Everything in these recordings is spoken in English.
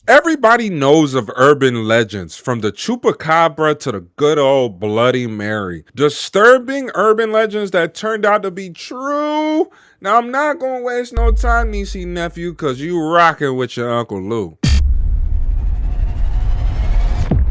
Everybody knows of urban legends, from the chupacabra to the good old Bloody Mary. Disturbing urban legends that turned out to be true. Now, I'm not going to waste no time, niecey nephew, because you rocking with your Uncle Lou.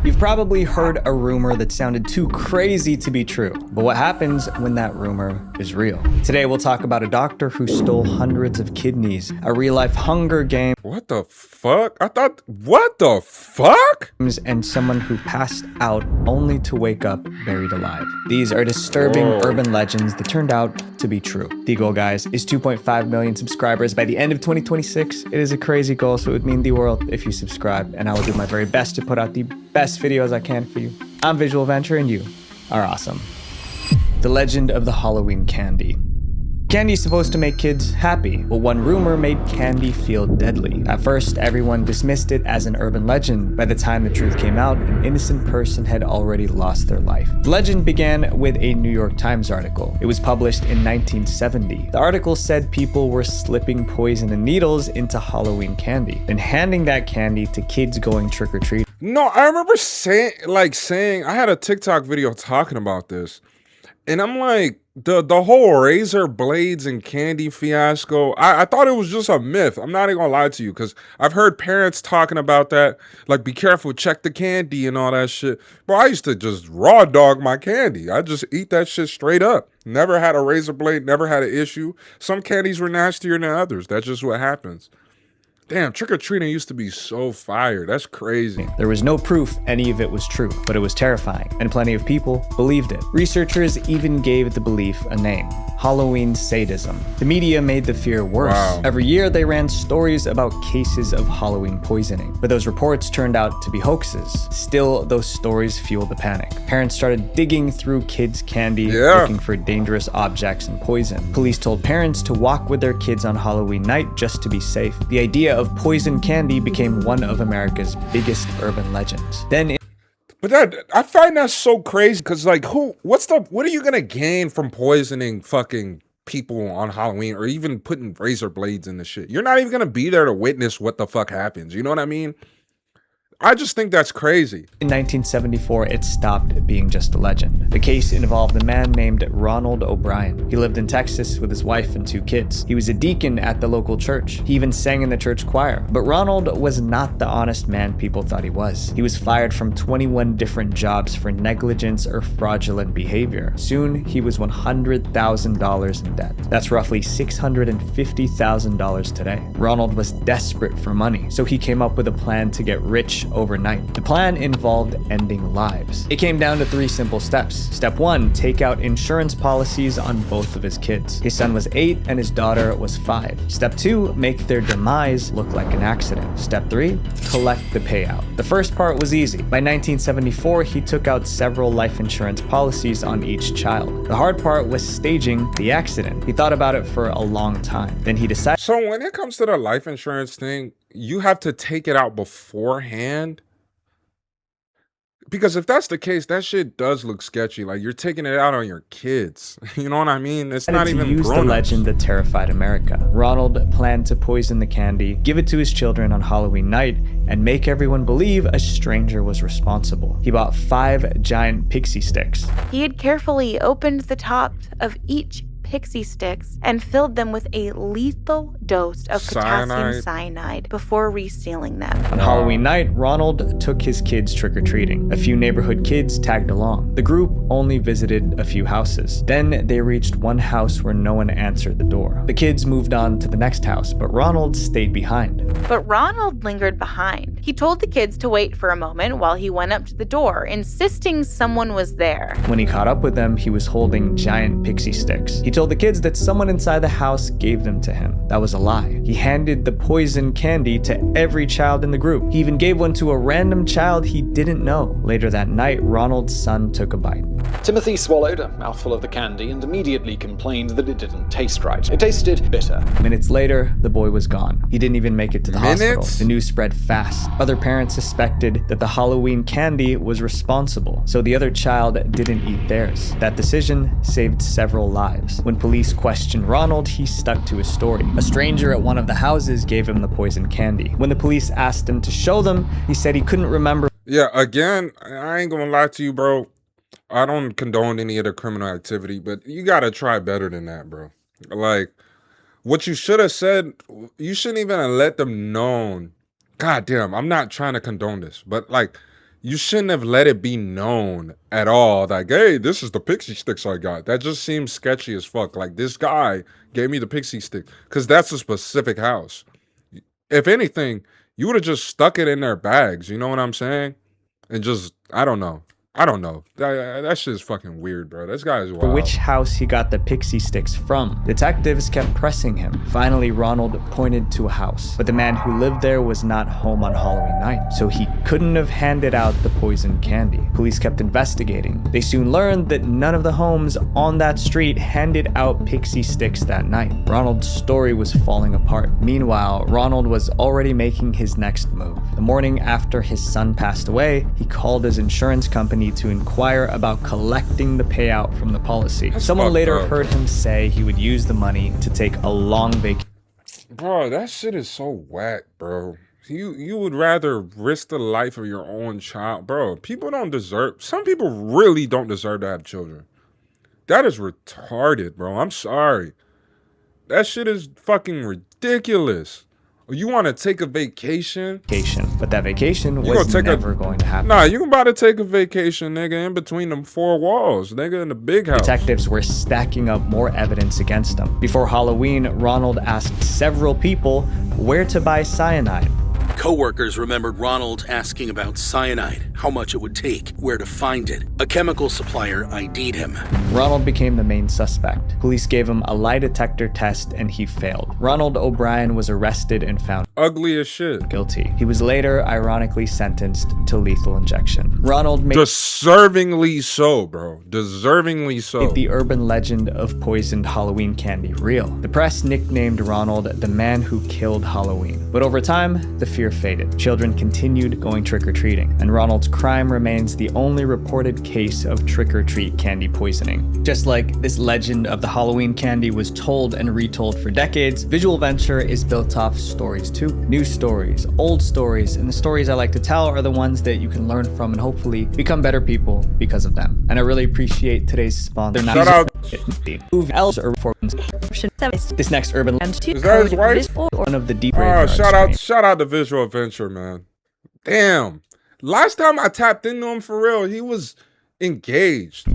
You've probably heard a rumor that sounded too crazy to be true, but what happens when that rumor is real? Today we'll talk about a doctor who stole hundreds of kidneys, a real-life Hunger Games, What the fuck? What the fuck? and someone who passed out only to wake up buried alive. These are disturbing urban legends that turned out to be true. The goal, guys, is 2.5 million subscribers by the end of 2026. It is a crazy goal, so it would mean the world if you subscribe, and I will do my very best to put out the best videos I can for you. I'm Visual Venture, and you are awesome. The legend of the Halloween candy. Candy is supposed to make kids happy, but one rumor made candy feel deadly. At first, everyone dismissed it as an urban legend. By the time the truth came out, an innocent person had already lost their life. The legend began with a New York Times article. It was published in 1970. The article said people were slipping poison and needles into Halloween candy, then handing that candy to kids going trick-or-treating. No, I remember saying, I had a TikTok video talking about this. And I'm like, the whole razor blades and candy fiasco, I thought it was just a myth. I'm not even gonna lie to you, because I've heard parents talking about that, like, be careful, check the candy and all that shit. Bro, I used to just raw dog my candy. I just eat that shit straight up. Never had a razor blade, never had an issue. Some candies were nastier than others. That's just what happens. Damn, trick-or-treating used to be so fire. That's crazy. There was no proof any of it was true, but it was terrifying, and plenty of people believed it. Researchers even gave the belief a name: Halloween sadism. The media made the fear worse. Wow. Every year they ran stories about cases of Halloween poisoning, but those reports turned out to be hoaxes. Still, those stories fueled the panic. Parents started digging through kids' candy, looking for dangerous objects and poison. Police told parents to walk with their kids on Halloween night just to be safe. The idea of poison candy became one of America's biggest urban legends. But I find that so crazy, because, like, what are you gonna gain from poisoning fucking people on Halloween, or even putting razor blades in the shit? You're not even gonna be there to witness what the fuck happens. You know what I mean? I just think that's crazy. In 1974, it stopped being just a legend. The case involved a man named Ronald O'Brien. He lived in Texas with his wife and 2 kids. He was a deacon at the local church. He even sang in the church choir. But Ronald was not the honest man people thought he was. He was fired from 21 different jobs for negligence or fraudulent behavior. Soon, he was $100,000 in debt. That's roughly $650,000 today. Ronald was desperate for money, so he came up with a plan to get rich overnight. The plan involved ending lives. It came down to 3 simple steps. Step 1, take out insurance policies on both of his kids. His son was 8 and his daughter was 5. Step 2, make their demise look like an accident. Step 3, collect the payout. The first part was easy. By 1974, he took out several life insurance policies on each child. The hard part was staging the accident. He thought about it for a long time. Then he decided. So when it comes to the life insurance thing, you have to take it out beforehand? Because if that's the case, that shit does look sketchy. Like, you're taking it out on your kids. You know what I mean? It's not even use the legend that terrified America. Ronald planned to poison the candy, give it to his children on Halloween night, and make everyone believe a stranger was responsible. He bought 5 giant pixie sticks. He had carefully opened the tops of each pixie sticks and filled them with a lethal dose of potassium cyanide before resealing them. On Halloween night, Ronald took his kids trick-or-treating. A few neighborhood kids tagged along. The group only visited a few houses. Then they reached one house where no one answered the door. The kids moved on to the next house, but Ronald stayed behind. But Ronald lingered behind. He told the kids to wait for a moment while he went up to the door, insisting someone was there. When he caught up with them, he was holding giant pixie sticks. He told the kids that someone inside the house gave them to him. That was a lie. He handed the poison candy to every child in the group. He even gave one to a random child he didn't know. Later that night, Ronald's son took a bite. Timothy swallowed a mouthful of the candy and immediately complained that it didn't taste right. It tasted bitter. Minutes later, the boy was gone. He didn't even make it to the hospital. The news spread fast. past. Other parents suspected that the Halloween candy was responsible, so the other child didn't eat theirs. That decision saved several lives. When police questioned Ronald, he stuck to his story. A stranger at one of the houses gave him the poison candy. When the police asked him to show them, he said he couldn't remember. Yeah, again, I ain't gonna lie to you, bro. I don't condone any of the criminal activity, but you gotta try better than that, bro. Like, what you should have said, you shouldn't even have let them know. God damn, I'm not trying to condone this, but like, you shouldn't have let it be known at all. Like, hey, this is the pixie sticks I got. That just seems sketchy as fuck. Like, this guy gave me the pixie stick because that's a specific house. If anything, you would have just stuck it in their bags. You know what I'm saying? And just, I don't know. That shit is fucking weird, bro. This guy is wild. Which house he got the pixie sticks from. Detectives kept pressing him. Finally, Ronald pointed to a house, but the man who lived there was not home on Halloween night, so he couldn't have handed out the poison candy. Police kept investigating. They soon learned that none of the homes on that street handed out pixie sticks that night. Ronald's story was falling apart. Meanwhile, Ronald was already making his next move. The morning after his son passed away, he called his insurance company to inquire about collecting the payout from the policy. Someone later heard him say he would use the money to take a long vacation. Bro, that shit is so whack, bro. You would rather risk the life of your own child. Bro, some people really don't deserve to have children. That is retarded, bro. I'm sorry. That shit is fucking ridiculous. You want to take a vacation? But that vacation was never going to happen. Nah, you about to take a vacation, nigga, in between them four walls, nigga, in the big house. Detectives were stacking up more evidence against him. Before Halloween, Ronald asked several people where to buy cyanide. Co-workers remembered Ronald asking about cyanide, how much it would take, where to find it. A chemical supplier ID'd him. Ronald became the main suspect. Police gave him a lie detector test and he failed. Ronald O'Brien was arrested and found ugly as shit. Guilty. He was later ironically sentenced to lethal injection. Ronald made deservingly so, bro. Deservingly so. The urban legend of poisoned Halloween candy real. The press nicknamed Ronald the man who killed Halloween. But over time, the fear faded. Children continued going trick-or-treating, and Ronald's crime remains the only reported case of trick-or-treat candy poisoning. Just like this legend of the Halloween candy was told and retold for decades, Visual Venture is built off stories too. New stories, old stories, and the stories I like to tell are the ones that you can learn from and hopefully become better people because of them. And I really appreciate today's sponsor. Shout out. This next urban legend is that his wife? One of the deep shout out to Visual Venture, man. Damn. Last time I tapped into him for real, he was engaged.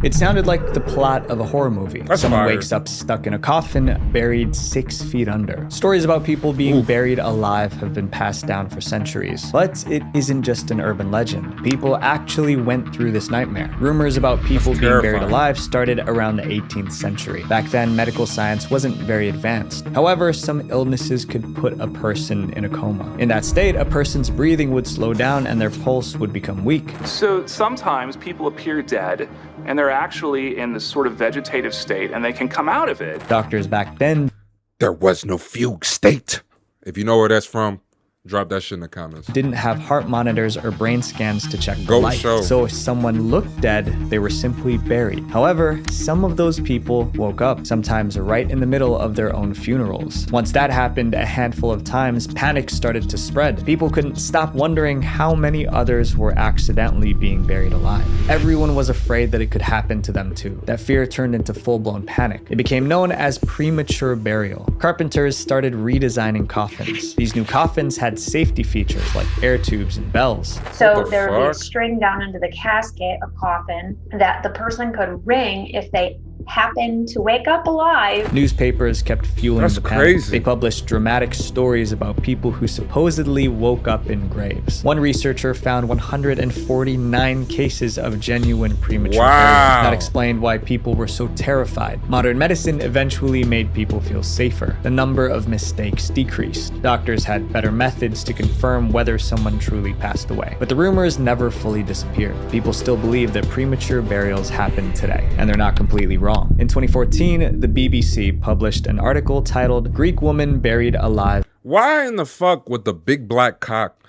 It sounded like the plot of a horror movie. Someone wakes up stuck in a coffin, buried 6 feet under. Stories about people being buried alive have been passed down for centuries. But it isn't just an urban legend. People actually went through this nightmare. Rumors about people being buried alive started around the 18th century. Back then, medical science wasn't very advanced. However, some illnesses could put a person in a coma. In that state, a person's breathing would slow down and their pulse would become weak. So sometimes people appear dead, and they're actually in this sort of vegetative state, and they can come out of it. Doctors back then, there was no fugue state. If you know where that's from, drop that shit in the comments. Didn't have heart monitors or brain scans to check for life. So if someone looked dead, they were simply buried. However, some of those people woke up, sometimes right in the middle of their own funerals. Once that happened a handful of times, panic started to spread. People couldn't stop wondering how many others were accidentally being buried alive. Everyone was afraid that it could happen to them too. That fear turned into full-blown panic. It became known as premature burial. Carpenters started redesigning coffins. These new coffins had safety features like air tubes and bells. So there would be a string down into the casket, a coffin, that the person could ring if they happened to wake up alive. Newspapers kept fueling the panic. They published dramatic stories about people who supposedly woke up in graves. One researcher found 149 cases of genuine premature burial. That explained why people were so terrified. Modern medicine eventually made people feel safer. The number of mistakes decreased. Doctors had better methods to confirm whether someone truly passed away. But the rumors never fully disappeared. People still believe that premature burials happen today, and they're not completely wrong. In 2014, the BBC published an article titled "Greek Woman Buried Alive." Why in the fuck with the big black cock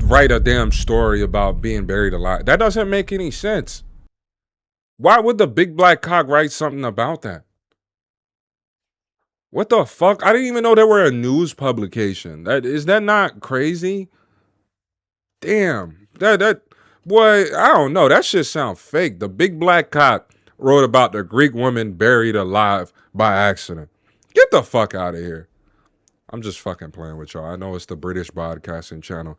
write a damn story about being buried alive. That doesn't make any sense. Why would the big black cock write something about that? What the fuck? I didn't even know they were a news publication. Is that not crazy? Damn. That boy, I don't know. That shit sound fake. The big black cock wrote about the Greek woman buried alive by accident. Get the fuck out of here. I'm just fucking playing with y'all. I know it's the British Broadcasting Channel.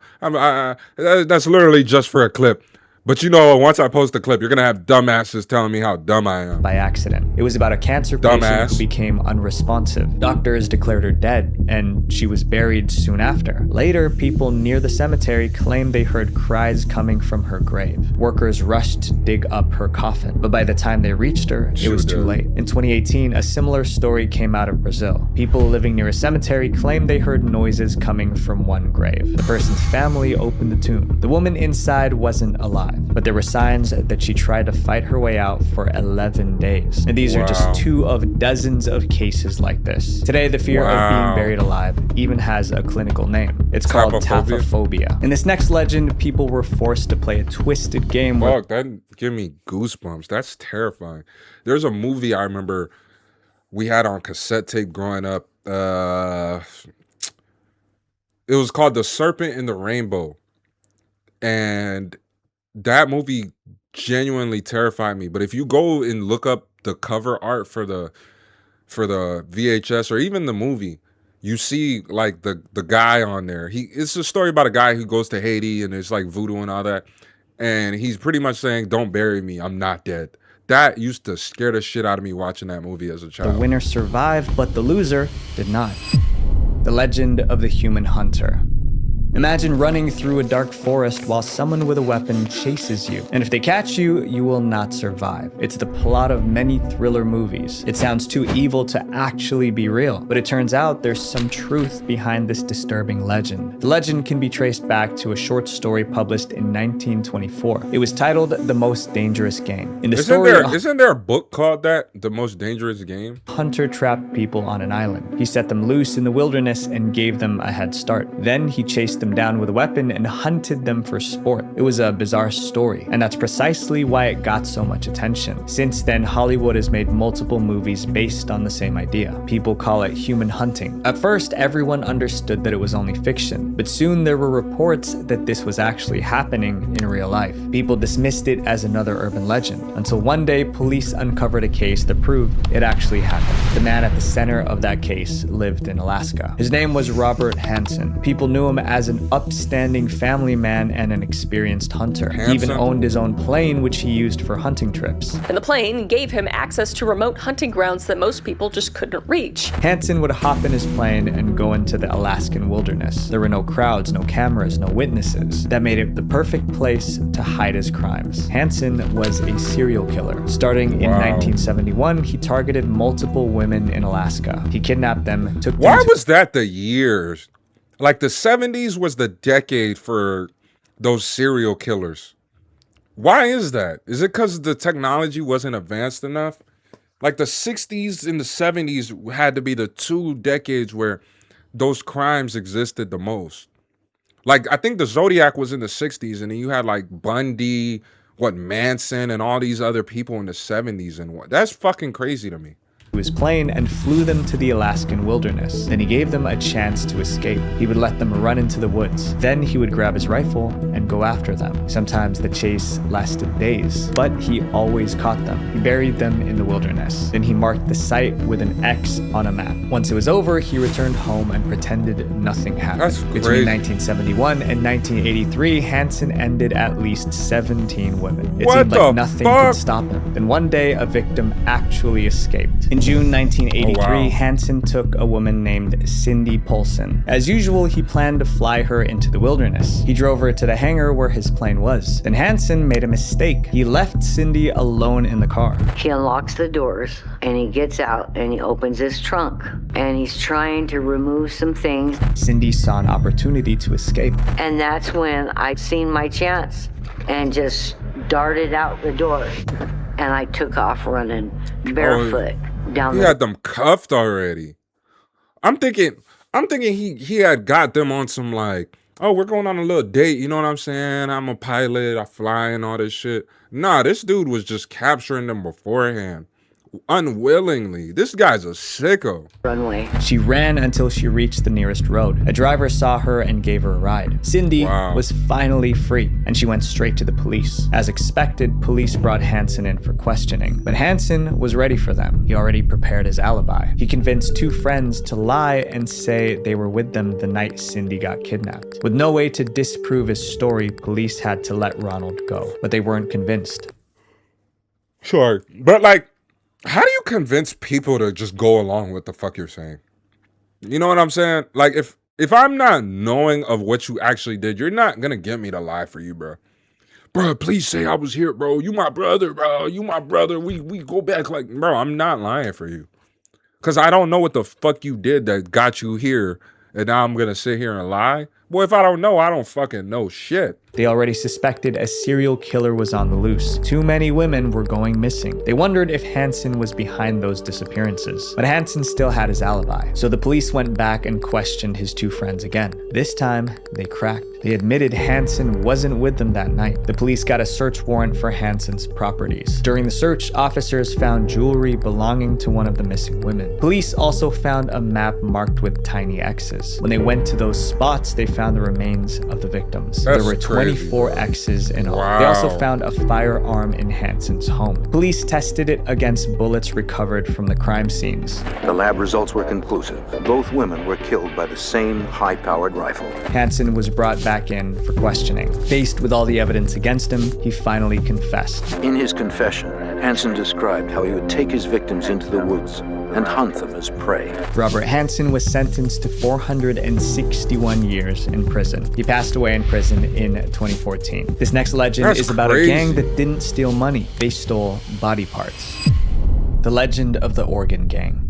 That's literally just for a clip. But you know, once I post the clip, you're gonna have dumbasses telling me how dumb I am. By accident. It was about a cancer patient who became unresponsive. Doctors declared her dead, and she was buried soon after. Later, people near the cemetery claimed they heard cries coming from her grave. Workers rushed to dig up her coffin, but by the time they reached her, it was too late. In 2018, a similar story came out of Brazil. People living near a cemetery claimed they heard noises coming from one grave. The person's family opened the tomb. The woman inside wasn't alive, but there were signs that she tried to fight her way out for 11 days. And these are just two of dozens of cases like this. Today, the fear of being buried alive even has a clinical name. It's called taphophobia. In this next legend, people were forced to play a twisted game. Fuck, that give me goosebumps. That's terrifying. There's a movie I remember we had on cassette tape growing up. It was called The Serpent and the Rainbow. And that movie genuinely terrified me. But if you go and look up the cover art for the VHS or even the movie, you see like the guy on there. It's a story about a guy who goes to Haiti and it's like voodoo and all that. And he's pretty much saying, "Don't bury me, I'm not dead." That used to scare the shit out of me watching that movie as a child. The winner survived, but the loser did not. The legend of the human hunter. Imagine running through a dark forest while someone with a weapon chases you. And if they catch you, you will not survive. It's the plot of many thriller movies. It sounds too evil to actually be real, but it turns out there's some truth behind this disturbing legend. The legend can be traced back to a short story published in 1924. It was titled The Most Dangerous Game. In the story, isn't there a book called that? The Most Dangerous Game? Hunter trapped people on an island. He set them loose in the wilderness and gave them a head start. Then he chased them down with a weapon and hunted them for sport. It was a bizarre story, and that's precisely why it got so much attention. Since then, Hollywood has made multiple movies based on the same idea. People call it human hunting. At first, everyone understood that it was only fiction, but soon there were reports that this was actually happening in real life. People dismissed it as another urban legend, until one day police uncovered a case that proved it actually happened. The man at the center of that case lived in Alaska. His name was Robert Hansen. People knew him as an upstanding family man and an experienced hunter. He even owned his own plane, which he used for hunting trips. And the plane gave him access to remote hunting grounds that most people just couldn't reach. Hansen would hop in his plane and go into the Alaskan wilderness. There were no crowds, no cameras, no witnesses. That made it the perfect place to hide his crimes. Hansen was a serial killer. Starting in 1971, he targeted multiple women in Alaska. He kidnapped them, took them Why was that the years? Like the 70s was the decade for those serial killers. Why is that? Is it because the technology wasn't advanced enough? Like the 60s and the 70s had to be the two decades where those crimes existed the most. Like I think the Zodiac was in the 60s and then you had like Bundy, Manson and all these other people in the 70s and that's fucking crazy to me. His plane and flew them to the Alaskan wilderness. Then he gave them a chance to escape. He would let them run into the woods. Then he would grab his rifle and go after them. Sometimes the chase lasted days, but he always caught them. He buried them in the wilderness. Then he marked the site with an X on a map. Once it was over, he returned home and pretended nothing happened. That's crazy. Between 1971 and 1983, Hansen ended at least 17 women. It seemed like nothing could stop him. Then one day, a victim actually escaped. In June 1983, Hansen took a woman named Cindy Polson. As usual, he planned to fly her into the wilderness. He drove her to the hangar where his plane was. Then Hansen made a mistake. He left Cindy alone in the car. He unlocks the doors and he gets out and he opens his trunk and he's trying to remove some things. Cindy saw an opportunity to escape. And that's when I seen my chance and just darted out the door. And I took off running barefoot down He had them cuffed already. I'm thinking he had got them on some like oh, we're going on a little date, you know what I'm saying? I'm a pilot, I fly and all this shit. Nah, this dude was just capturing them beforehand. Unwillingly. This guy's a sicko. Runway. She ran until she reached the nearest road. A driver saw her and gave her a ride. Cindy was finally free, and she went straight to the police. As expected, police brought Hansen in for questioning, but Hansen was ready for them. He already prepared his alibi. He convinced two friends to lie and say they were with them the night Cindy got kidnapped. With no way to disprove his story, police had to let Ronald go, but they weren't convinced. Sure, but like, how do you convince people to just go along with the fuck you're saying? You know what I'm saying? Like, if I'm not knowing of what you actually did, you're not gonna get me to lie for you, bro. Bro, please say I was here, bro. You my brother, bro. You my brother. We go back like, bro, I'm not lying for you. Because I don't know what the fuck you did that got you here, and now I'm gonna sit here and lie? Boy, if I don't know, I don't fucking know shit. They already suspected a serial killer was on the loose. Too many women were going missing. They wondered if Hansen was behind those disappearances. But Hansen still had his alibi. So the police went back and questioned his two friends again. This time, they cracked. They admitted Hansen wasn't with them that night. The police got a search warrant for Hansen's properties. During the search, officers found jewelry belonging to one of the missing women. Police also found a map marked with tiny X's. When they went to those spots, they found the remains of the victims. There were 24 X's in all. They also found a firearm in Hansen's home. Police tested it against bullets recovered from the crime scenes. The lab results were conclusive. Both women were killed by the same high-powered rifle. Hansen was brought back in for questioning. Faced with all the evidence against him, he finally confessed. In his confession, Hansen described how he would take his victims into the woods and hunt them as prey. Robert Hansen was sentenced to 461 years in prison. He passed away in prison in 2014. This next legend is about a gang that didn't steal money. They stole body parts. The legend of the organ gang.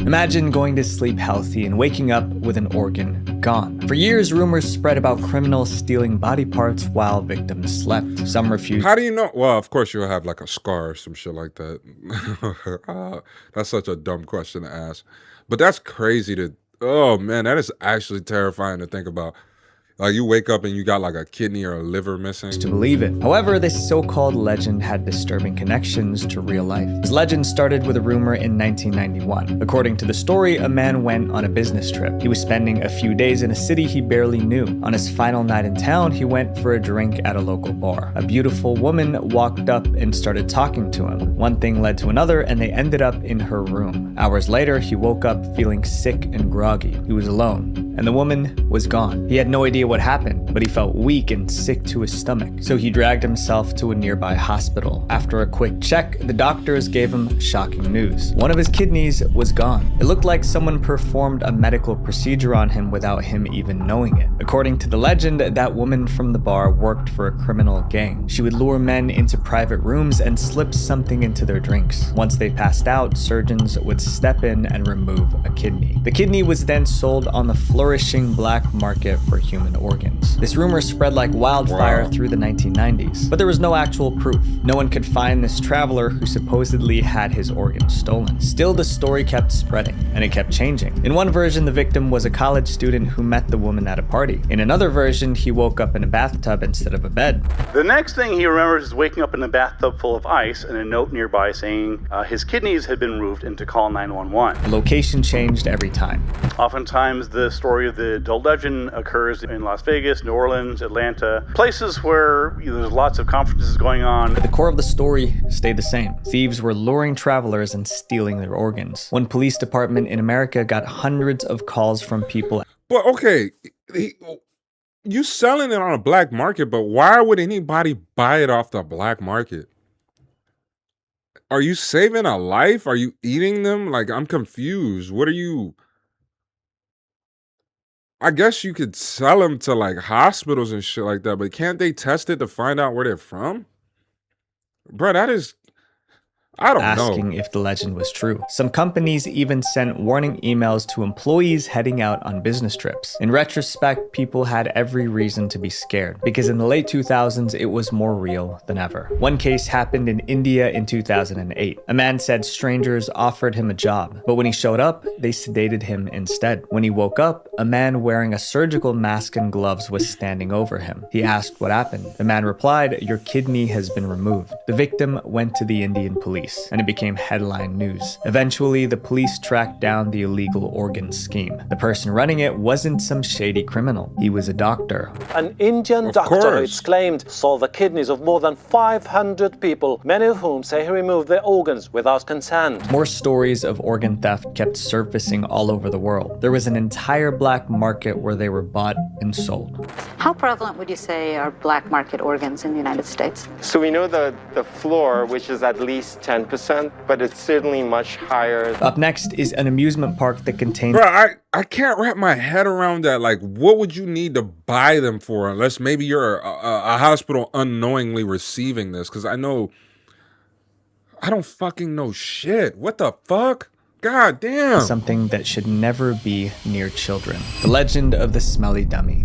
Imagine going to sleep healthy and waking up with an organ gone. For years, rumors spread about criminals stealing body parts while victims slept. Some refused. How do you know? Well, of course you'll have like a scar or some shit like that. That's such a dumb question to ask. But that's crazy to, oh man, that is actually terrifying to think about. Like you wake up and you got like a kidney or a liver missing. To believe it. However, this so-called legend had disturbing connections to real life. This legend started with a rumor in 1991. According to the story, a man went on a business trip. He was spending a few days in a city he barely knew. On his final night in town, he went for a drink at a local bar. A beautiful woman walked up and started talking to him. One thing led to another, and they ended up in her room. Hours later, he woke up feeling sick and groggy. He was alone, and the woman was gone. He had no idea what happened, but he felt weak and sick to his stomach. So he dragged himself to a nearby hospital. After a quick check, the doctors gave him shocking news. One of his kidneys was gone. It looked like someone performed a medical procedure on him without him even knowing it. According to the legend, that woman from the bar worked for a criminal gang. She would lure men into private rooms and slip something into their drinks. Once they passed out, surgeons would step in and remove a kidney. The kidney was then sold on the flourishing black market for human organs. This rumor spread like wildfire through the 1990s, but there was no actual proof. No one could find this traveler who supposedly had his organs stolen. Still, the story kept spreading, and it kept changing. In one version, the victim was a college student who met the woman at a party. In another version, he woke up in a bathtub instead of a bed. The next thing he remembers is waking up in a bathtub full of ice and a note nearby saying his kidneys had been removed and to call 911. The location changed every time. Oftentimes, the story of the adult legend occurs in Las Vegas, New Orleans, Atlanta, places where there's lots of conferences going on. The core of the story stayed the same. Thieves were luring travelers and stealing their organs. One police department in America got hundreds of calls from people. But okay, you selling it on a black market, but why would anybody buy it off the black market? Are you saving a life? Are you eating them? Like, I'm confused. What are you... I guess you could sell them to like hospitals and shit like that, but can't they test it to find out where they're from? Bro, that is... I don't asking know. if the legend was true. Some companies even sent warning emails to employees heading out on business trips. In retrospect, people had every reason to be scared, because in the late 2000s, it was more real than ever. One case happened in India in 2008. A man said strangers offered him a job, but when he showed up, they sedated him instead. When he woke up, a man wearing a surgical mask and gloves was standing over him. He asked what happened. The man replied, "Your kidney has been removed." The victim went to the Indian police, and it became headline news. Eventually, the police tracked down the illegal organ scheme. The person running it wasn't some shady criminal. He was a doctor. An Indian doctor, it's claimed, saw the kidneys of more than 500 people, many of whom say he removed their organs without consent. More stories of organ theft kept surfacing all over the world. There was an entire black market where they were bought and sold. How prevalent would you say are black market organs in the United States? So we know the floor, which is at least 10%, but it's certainly much higher. Up next is an amusement park that contains... Bro, I can't wrap my head around that. Like, what would you need to buy them for? Unless maybe you're a hospital unknowingly receiving this. Because I don't fucking know shit. What the fuck? God damn. Something that should never be near children. The legend of the smelly dummy.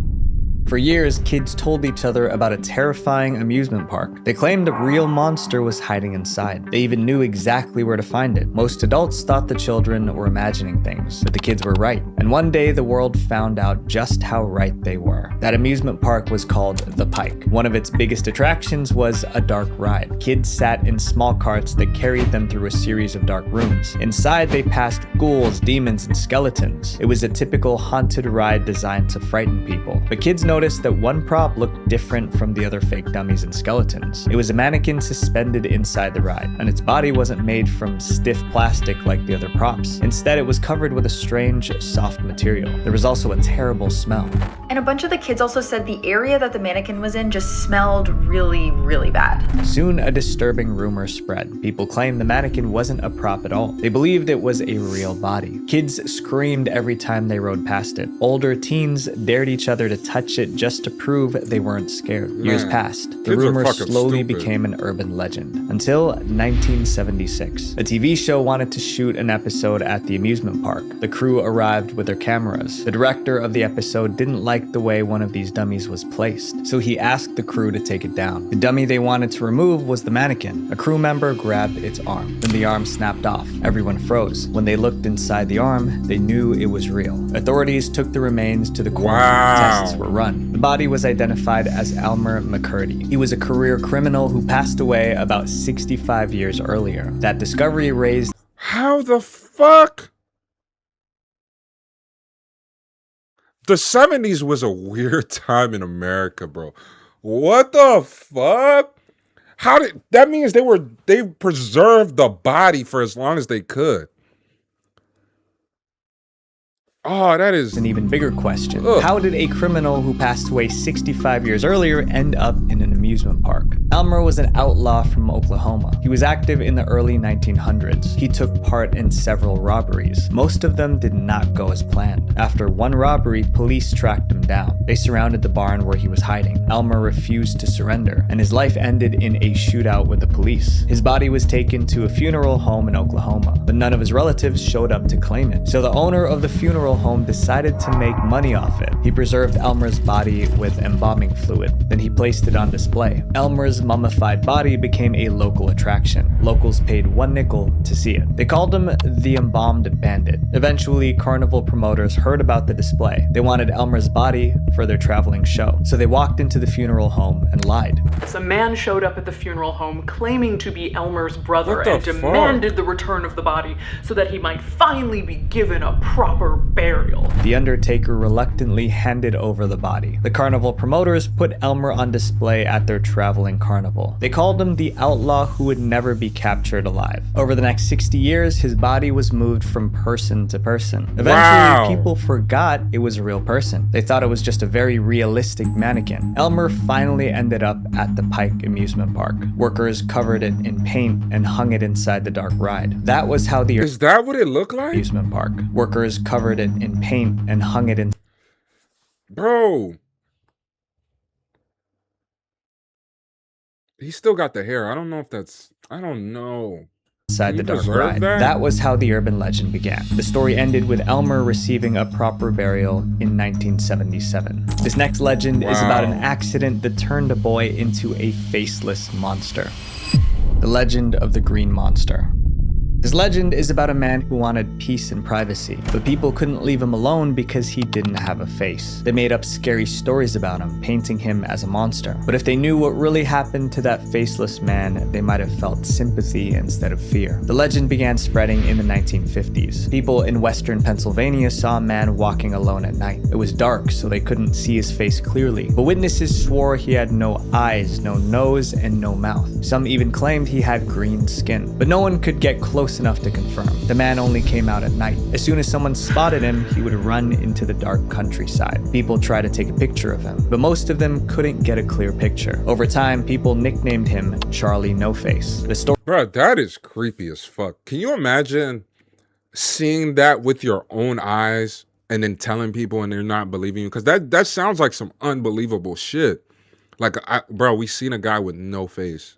For years, kids told each other about a terrifying amusement park. They claimed a real monster was hiding inside. They even knew exactly where to find it. Most adults thought the children were imagining things, but the kids were right. And one day, the world found out just how right they were. That amusement park was called the Pike. One of its biggest attractions was a dark ride. Kids sat in small carts that carried them through a series of dark rooms. Inside, they passed ghouls, demons, and skeletons. It was a typical haunted ride designed to frighten people. But kids noticed that one prop looked different from the other fake dummies and skeletons. It was a mannequin suspended inside the ride, and its body wasn't made from stiff plastic like the other props. Instead, it was covered with a strange, soft material. There was also a terrible smell. And a bunch of the kids also said the area that the mannequin was in just smelled really, really bad. Soon, a disturbing rumor spread. People claimed the mannequin wasn't a prop at all. They believed it was a real body. Kids screamed every time they rode past it. Older teens dared each other to touch it just to prove they weren't scared. Years passed. The rumor slowly became an urban legend. Until 1976. A TV show wanted to shoot an episode at the amusement park. The crew arrived with their cameras. The director of the episode didn't like the way one of these dummies was placed, so he asked the crew to take it down. The dummy they wanted to remove was the mannequin. A crew member grabbed its arm. Then the arm snapped off. Everyone froze. When they looked inside the arm, they knew it was real. Authorities took the remains to the coroner. Tests were run. The body was identified as Elmer McCurdy. He was a career criminal who passed away about 65 years earlier. That discovery raised... How the fuck? The 70s was a weird time in America, bro. What the fuck? How did that means they preserved the body for as long as they could. Oh, that is an even bigger question. How did a criminal who passed away 65 years earlier end up in an amusement park? Elmer was an outlaw from Oklahoma. He was active in the early 1900s. He took part in several robberies. Most of them did not go as planned. After one robbery, police tracked him down. They surrounded the barn where he was hiding. Elmer refused to surrender, and his life ended in a shootout with the police. His body was taken to a funeral home in Oklahoma, but none of his relatives showed up to claim it. So the owner of the funeral home decided to make money off it. He preserved Elmer's body with embalming fluid. Then he placed it on display. Elmer's mummified body became a local attraction. Locals paid 1 nickel to see it. They called him the Embalmed Bandit. Eventually, carnival promoters heard about the display. They wanted Elmer's body for their traveling show. So they walked into the funeral home and lied. A man showed up at the funeral home claiming to be Elmer's brother and demanded the return of the body so that he might finally be given a proper burial. The undertaker reluctantly handed over the body. The carnival promoters put Elmer on display at their traveling carnival. They called him the outlaw who would never be captured alive. Over the next 60 years, his body was moved from person to person. Eventually, people forgot it was a real person. They thought it was just a very realistic mannequin. Elmer finally ended up at the Pike amusement park. Workers covered it in paint and hung it inside the dark ride. That was how the... Is that what it looked like? Amusement park. Workers covered it in paint and hung it in... Bro. He still got the hair. I don't know if that's... I don't know. outside the dark deserve ride. that? That was how the urban legend began. The story ended with Elmer receiving a proper burial in 1977. This next legend is about an accident that turned a boy into a faceless monster. The legend of the Green Monster. This legend is about a man who wanted peace and privacy, but people couldn't leave him alone because he didn't have a face. They made up scary stories about him, painting him as a monster. But if they knew what really happened to that faceless man, they might have felt sympathy instead of fear. The legend began spreading in the 1950s. People in western Pennsylvania saw a man walking alone at night. It was dark, so they couldn't see his face clearly, but witnesses swore he had no eyes, no nose, and no mouth. Some even claimed he had green skin, but no one could get close enough to confirm. The man only came out at night. As soon as someone spotted him, he would run into the dark countryside. People tried to take a picture of him, but most of them couldn't get a clear picture. Over time, people nicknamed him Charlie No Face. The story— Bro, that is creepy as fuck. Can you imagine seeing that with your own eyes and then telling people and they're not believing you? Because that sounds like some unbelievable shit. Like, bro, we seen a guy with no face.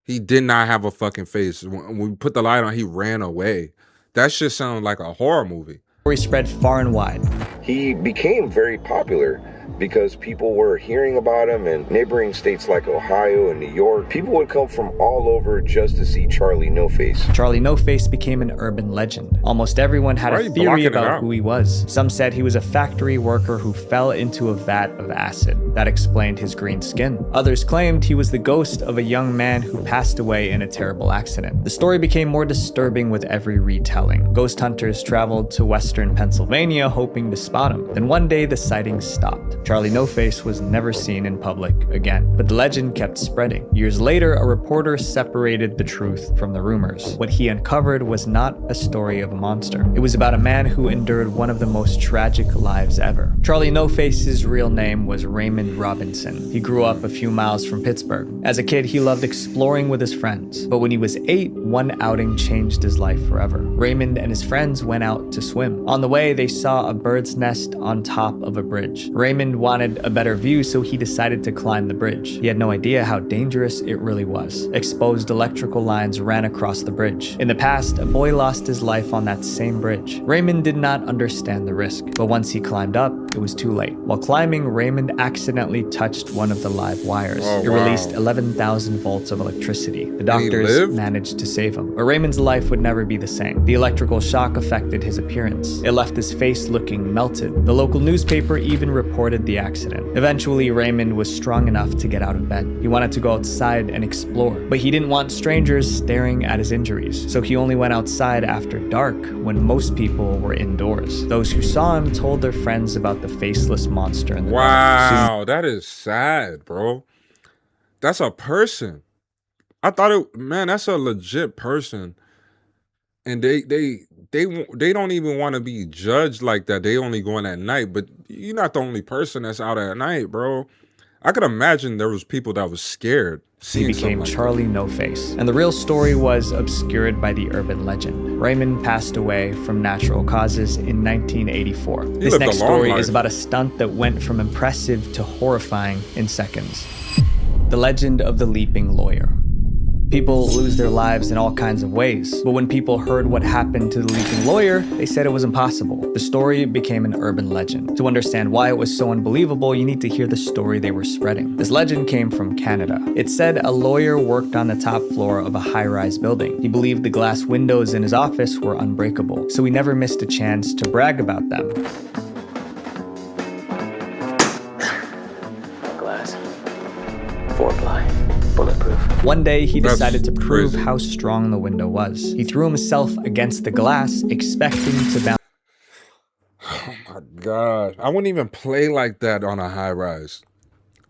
He did not have a fucking face. When we put the light on, he ran away. That shit sounded like a horror movie. Story spread far and wide. He became very popular because people were hearing about him, and neighboring states like Ohio and New York, people would come from all over just to see Charlie No Face. Charlie No Face became an urban legend. Almost everyone had a theory about who he was. Some said he was a factory worker who fell into a vat of acid. That explained his green skin. Others claimed he was the ghost of a young man who passed away in a terrible accident. The story became more disturbing with every retelling. Ghost hunters traveled to western Pennsylvania hoping to spot him. Then one day the sightings stopped. Charlie No Face was never seen in public again, but the legend kept spreading. Years later, a reporter separated the truth from the rumors. What he uncovered was not a story of a monster. It was about a man who endured one of the most tragic lives ever. Charlie No Face's real name was Raymond Robinson. He grew up a few miles from Pittsburgh. As a kid, he loved exploring with his friends, but when he was 8, one outing changed his life forever. Raymond and his friends went out to swim. On the way, they saw a bird's nest on top of a bridge. Raymond wanted a better view, so he decided to climb the bridge. He had no idea how dangerous it really was. Exposed electrical lines ran across the bridge. In the past, a boy lost his life on that same bridge. Raymond did not understand the risk, but once he climbed up, it was too late. While climbing, Raymond accidentally touched one of the live wires. It released 11,000 volts of electricity. The doctors managed to save him, but Raymond's life would never be the same. The electrical shock affected his appearance. It left his face looking melted. The local newspaper even reported the accident. Eventually, Raymond was strong enough to get out of bed. He wanted to go outside and explore, but he didn't want strangers staring at his injuries, so he only went outside after dark when most people were indoors. Those who saw him told their friends about the faceless monster in the dark. Wow, that is sad, bro. That's a person. I thought it, man, that's a legit person. And they don't even want to be judged like that. They only going at night, but you're not the only person that's out at night, bro. I could imagine there was people that was scared. He became Charlie No Face, and the real story was obscured by the urban legend. Raymond passed away from natural causes in 1984. This next story is about a stunt that went from impressive to horrifying in seconds. The legend of the leaping lawyer. People lose their lives in all kinds of ways, but when people heard what happened to the leaping lawyer, they said it was impossible. The story became an urban legend. To understand why it was so unbelievable, you need to hear the story they were spreading. This legend came from Canada. It said a lawyer worked on the top floor of a high-rise building. He believed the glass windows in his office were unbreakable, so he never missed a chance to brag about them. Glass. 4-ply. Bulletproof. One day, he decided to prove how strong the window was. He threw himself against the glass, expecting to bounce. Oh my God. I wouldn't even play like that on a high rise.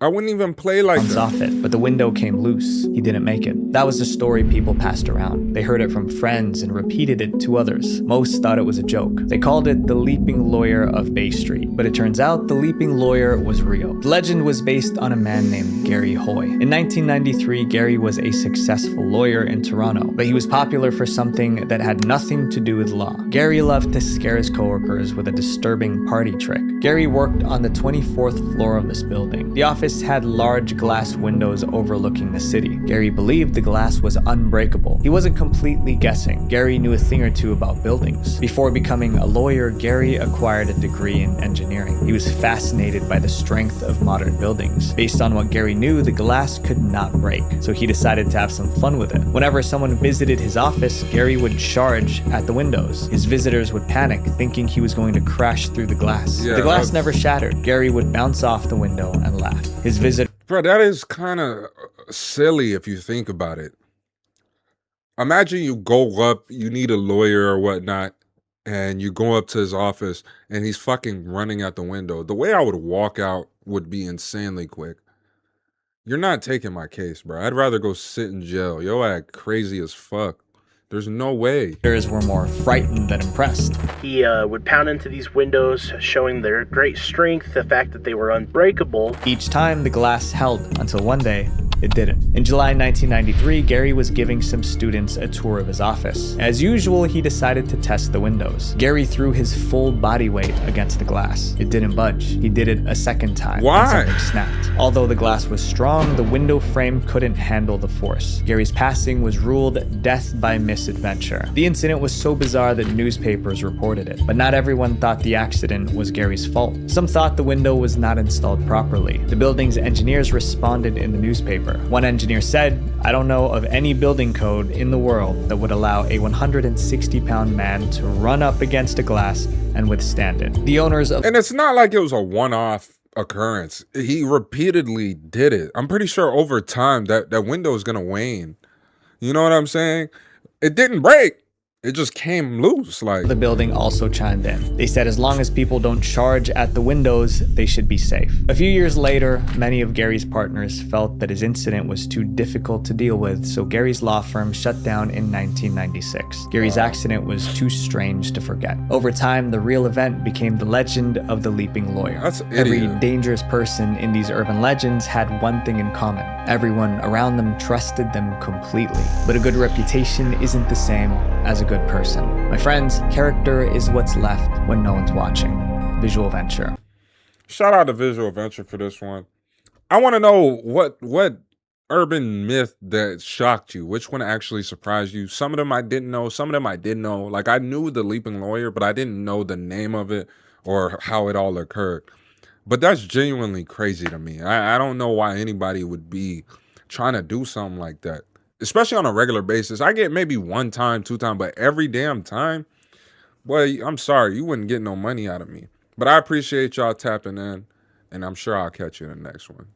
I wouldn't even play like that. Off it, but the window came loose. He didn't make it. That was the story people passed around. They heard it from friends and repeated it to others. Most thought it was a joke. They called it the leaping lawyer of Bay Street, but it turns out the leaping lawyer was real. The legend was based on a man named Gary Hoy. In 1993, Gary was a successful lawyer in Toronto, but he was popular for something that had nothing to do with law. Gary loved to scare his coworkers with a disturbing party trick. Gary worked on the 24th floor of this building. The office office had large glass windows overlooking the city. Gary believed the glass was unbreakable. He wasn't completely guessing. Gary knew a thing or two about buildings. Before becoming a lawyer, Gary acquired a degree in engineering. He was fascinated by the strength of modern buildings. Based on what Gary knew, the glass could not break, so he decided to have some fun with it. Whenever someone visited his office, Gary would charge at the windows. His visitors would panic, thinking he was going to crash through the glass. The glass never shattered. Gary would bounce off the window and laugh. His visitor... Bro, that is kind of silly if you think about it. Imagine you go up, you need a lawyer or whatnot, and you go up to his office, and he's fucking running out the window. The way I would walk out would be insanely quick. You're not taking my case, bro. I'd rather go sit in jail. Yo, act crazy as fuck. There's no way. Visitors were more frightened than impressed. He would pound into these windows, showing their great strength, the fact that they were unbreakable. Each time the glass held, until one day, it didn't. In July 1993, Gary was giving some students a tour of his office. As usual, he decided to test the windows. Gary threw his full body weight against the glass. It didn't budge. He did it a second time. Why? And something snapped. Although the glass was strong, the window frame couldn't handle the force. Gary's passing was ruled death by misadventure. The incident was so bizarre that newspapers reported it, but not everyone thought the accident was Gary's fault. Some thought the window was not installed properly. The building's engineers responded in the newspaper. One engineer said, "I don't know of any building code in the world that would allow a 160-pound man to run up against a glass and withstand it." The owners of... And it's not like it was a one-off occurrence. He repeatedly did it. I'm pretty sure over time that window is going to wane. You know what I'm saying? It didn't break. It just came loose. Like, the building also chimed in. They said as long as people don't charge at the windows, they should be safe. A few years later, many of Gary's partners felt that his incident was too difficult to deal with, so Gary's law firm shut down in 1996. Gary's accident was too strange to forget. Over time, the real event became the legend of the leaping lawyer. That's an Every idiot. dangerous person in these urban legends had one thing in common. Everyone around them trusted them completely. But a good reputation isn't the same as a good person. My friends, character is what's left when no one's watching. Visual Venture. Shout out to Visual Venture for this one. I want to know what urban myth that shocked you. Which one actually surprised you? Some of them I didn't know. Some of them I did know. Like, I knew the Leaping Lawyer, but I didn't know the name of it or how it all occurred. But that's genuinely crazy to me. I don't know why anybody would be trying to do something like that, especially on a regular basis. I get maybe one time, two times, but every damn time, well, I'm sorry, you wouldn't get no money out of me. But I appreciate y'all tapping in, and I'm sure I'll catch you in the next one.